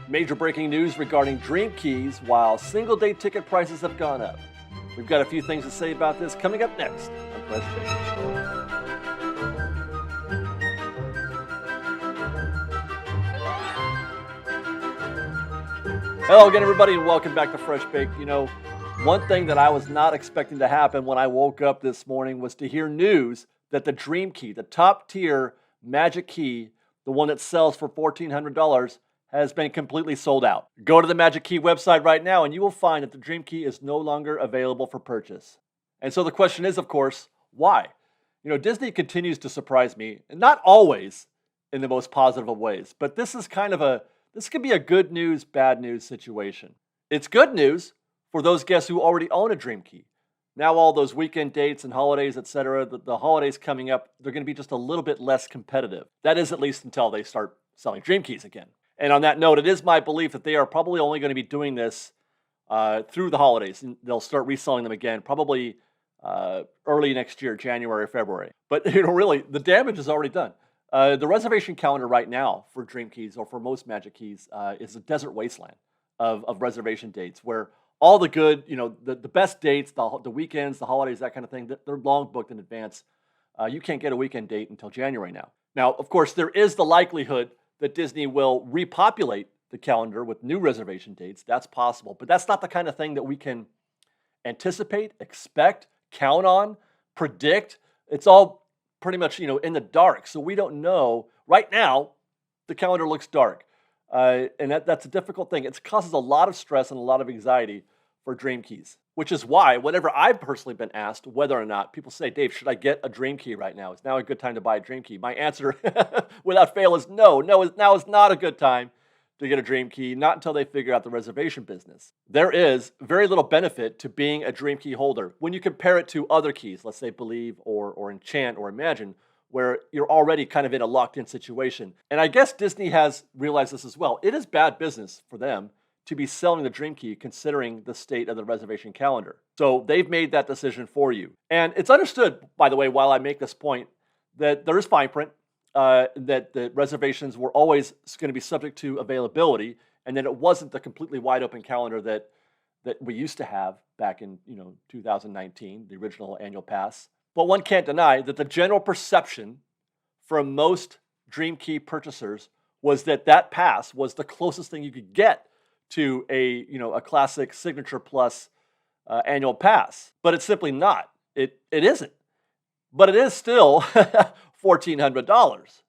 Major breaking news regarding Dream Keys while single day ticket prices have gone up. We've got a few things to say about this coming up next on Fresh Bake. Hello again, everybody, and welcome back to Fresh Bake. You know, one thing that I was not expecting to happen when I woke up this morning was to hear news that the Dream Key, the top tier Magic Key, the one that sells for $1,400, has been completely sold out. Go to the Magic Key website right now and you will find that the Dream Key is no longer available for purchase. And so the question is, of course, why? You know, Disney continues to surprise me, and not always in the most positive of ways, but this could be a good news, bad news situation. It's good news for those guests who already own a Dream Key. Now all those weekend dates and holidays, etc., the holidays coming up, they're going to be just a little bit less competitive. That is at least until they start selling Dream Keys again. And on that note, it is my belief that they are probably only going to be doing this through the holidays. And they'll start reselling them again, probably early next year, January or February. But really, the damage is already done. The reservation calendar right now for Dream Keys, or for most Magic Keys, is a desert wasteland of reservation dates where all the good, the best dates, the weekends, the holidays, that kind of thing, they're long booked in advance. You can't get a weekend date until January now. Now, of course, there is the likelihood that Disney will repopulate the calendar with new reservation dates. That's possible, but that's not the kind of thing that we can anticipate, expect, count on, predict. It's all pretty much, in the dark. So we don't know. Right now, the calendar looks dark. And that's a difficult thing. It causes a lot of stress and a lot of anxiety for Dream Keys, which is why whenever I've personally been asked whether or not people say, Dave, should I get a Dream Key right now? Is now a good time to buy a Dream Key? My answer without fail is no. Now is not a good time to get a Dream Key, not until they figure out the reservation business. There is very little benefit to being a Dream Key holder when you compare it to other keys, let's say Believe or Enchant or Imagine, where you're already kind of in a locked-in situation. And I guess Disney has realized this as well. It is bad business for them to be selling the Dream Key considering the state of the reservation calendar. So they've made that decision for you. And it's understood, by the way, while I make this point, that there is fine print, that the reservations were always going to be subject to availability, and that it wasn't the completely wide open calendar that we used to have back in 2019, the original annual pass. But one can't deny that the general perception from most Dream Key purchasers was that pass was the closest thing you could get to a classic Signature Plus annual pass. But it's simply not. It isn't. But it is still $1,400.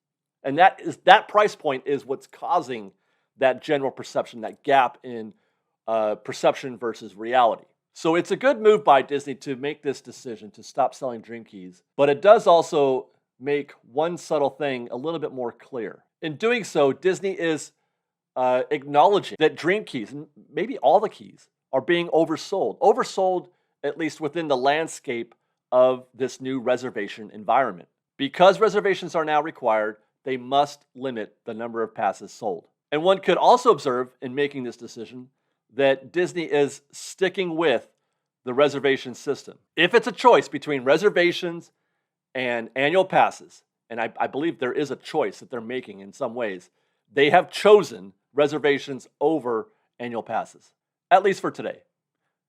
And that price point is what's causing that general perception, that gap in perception versus reality. So it's a good move by Disney to make this decision to stop selling Dream Keys, but it does also make one subtle thing a little bit more clear. In doing so, Disney is acknowledging that Dream Keys, and maybe all the keys, are being oversold at least within the landscape of this new reservation environment. Because reservations are now required, they must limit the number of passes sold. And one could also observe in making this decision that Disney is sticking with the reservation system. If it's a choice between reservations and annual passes, and I believe there is a choice that they're making in some ways, they have chosen reservations over annual passes, at least for today.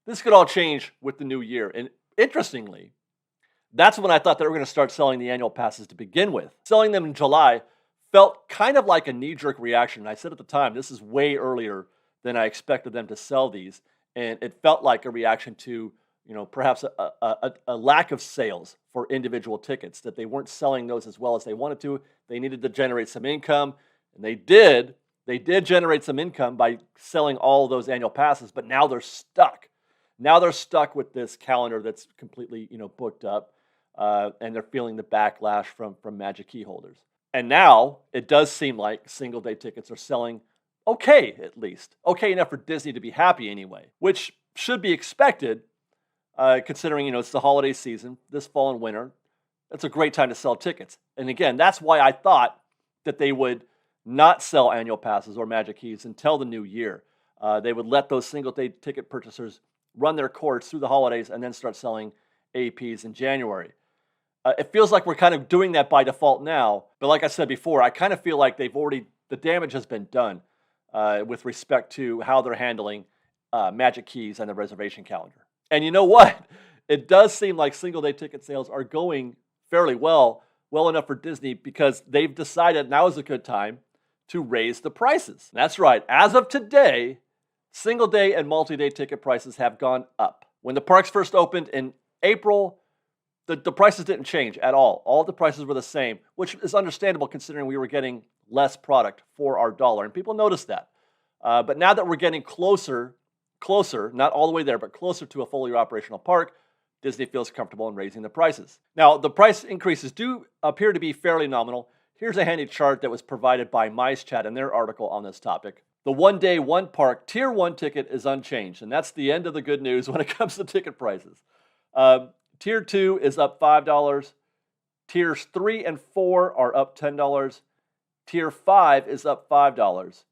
This could all change with the new year. And interestingly, that's when I thought they were going to start selling the annual passes to begin with. Selling them in July felt kind of like a knee-jerk reaction. I said at the time, this is way earlier than I expected them to sell these. And it felt like a reaction to, perhaps a lack of sales for individual tickets, that they weren't selling those as well as they wanted to. They needed to generate some income, and they did. They did generate some income by selling all of those annual passes, but now they're stuck. Now they're stuck with this calendar that's completely, booked up, and they're feeling the backlash from Magic Key holders. And now it does seem like single-day tickets are selling okay, at least. Okay enough for Disney to be happy anyway, which should be expected, considering, it's the holiday season, this fall and winter. That's a great time to sell tickets. And again, that's why I thought that they would not sell annual passes or Magic Keys until the new year. They would let those single-day ticket purchasers run their course through the holidays and then start selling APs in January. It feels like we're kind of doing that by default now, but like I said before, I kind of feel like the damage has been done. with respect to how they're handling Magic Keys and the reservation calendar. And you know what? It does seem like single-day ticket sales are going fairly well enough for Disney because they've decided now is a good time to raise the prices. That's right. As of today, single-day and multi-day ticket prices have gone up. When the parks first opened in April, the prices didn't change at all. All the prices were the same, which is understandable considering we were getting less product for our dollar, and people noticed that. But now that we're getting closer, not all the way there, but closer to a fully operational park, Disney feels comfortable in raising the prices. Now, the price increases do appear to be fairly nominal. Here's a handy chart that was provided by MiceChat in their article on this topic. The one-day, one-park Tier 1 ticket is unchanged, and that's the end of the good news when it comes to ticket prices. Tier 2 is up $5. Tiers 3 and 4 are up $10. Tier 5 is up $5.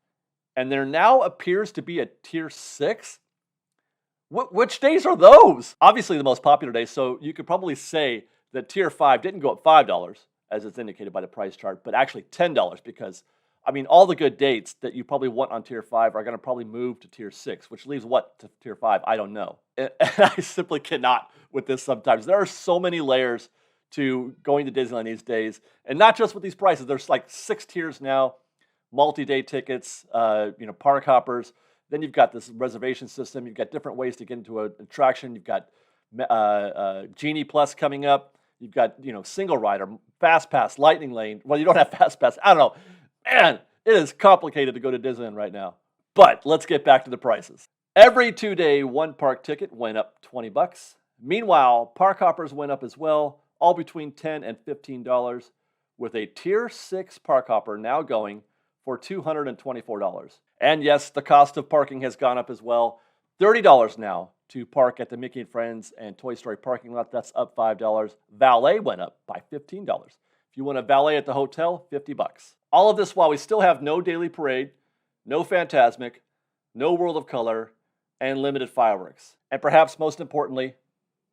And there now appears to be a Tier 6. Which days are those? Obviously the most popular days, so you could probably say that Tier 5 didn't go up $5, as it's indicated by the price chart, but actually $10 because, I mean, all the good dates that you probably want on Tier 5 are going to probably move to Tier 6, which leaves what to Tier 5? I don't know. And I simply cannot with this sometimes. There are so many layers to going to Disneyland these days, and not just with these prices. There's like 6 tiers now, multi-day tickets, park hoppers. Then you've got this reservation system. You've got different ways to get into an attraction. You've got Genie Plus coming up. You've got, single rider, Fast Pass, Lightning Lane. Well, you don't have Fast Pass. I don't know. Man, it is complicated to go to Disneyland right now. But let's get back to the prices. Every 2-day, one-park ticket went up $20. Meanwhile, park hoppers went up as well, all between $10 and $15, with a Tier 6 park hopper now going for $224. And yes, the cost of parking has gone up as well. $30 now to park at the Mickey and Friends and Toy Story parking lot. That's up $5. Valet went up by $15. If you want a valet at the hotel, $50. All of this while we still have no daily parade, no Fantasmic, no World of Color, and limited fireworks. And perhaps most importantly,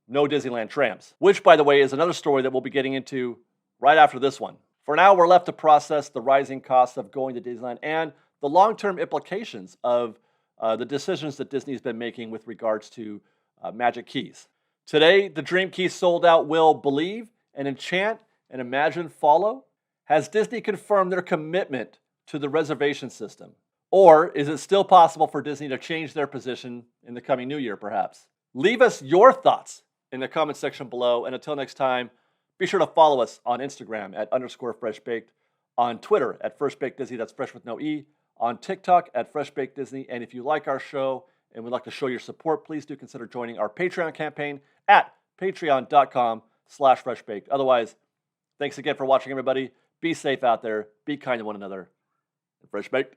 no Disneyland trams, which, by the way, is another story that we'll be getting into right after this one. For now, we're left to process the rising costs of going to Disneyland and the long-term implications of the decisions that Disney's been making with regards to Magic Keys. Today, the Dream Keys sold out. Will Believe and Enchant and Imagine follow? Has Disney confirmed their commitment to the reservation system? Or is it still possible for Disney to change their position in the coming new year, perhaps? Leave us your thoughts in the comment section below. And until next time, be sure to follow us on Instagram at _FreshBaked, on Twitter at FreshBakedDisney, that's fresh with no E, on TikTok at FreshBakedDisney. And if you like our show and would like to show your support, please do consider joining our Patreon campaign at patreon.com/freshbaked. Otherwise, thanks again for watching, everybody. Be safe out there. Be kind to one another. Fresh Baked.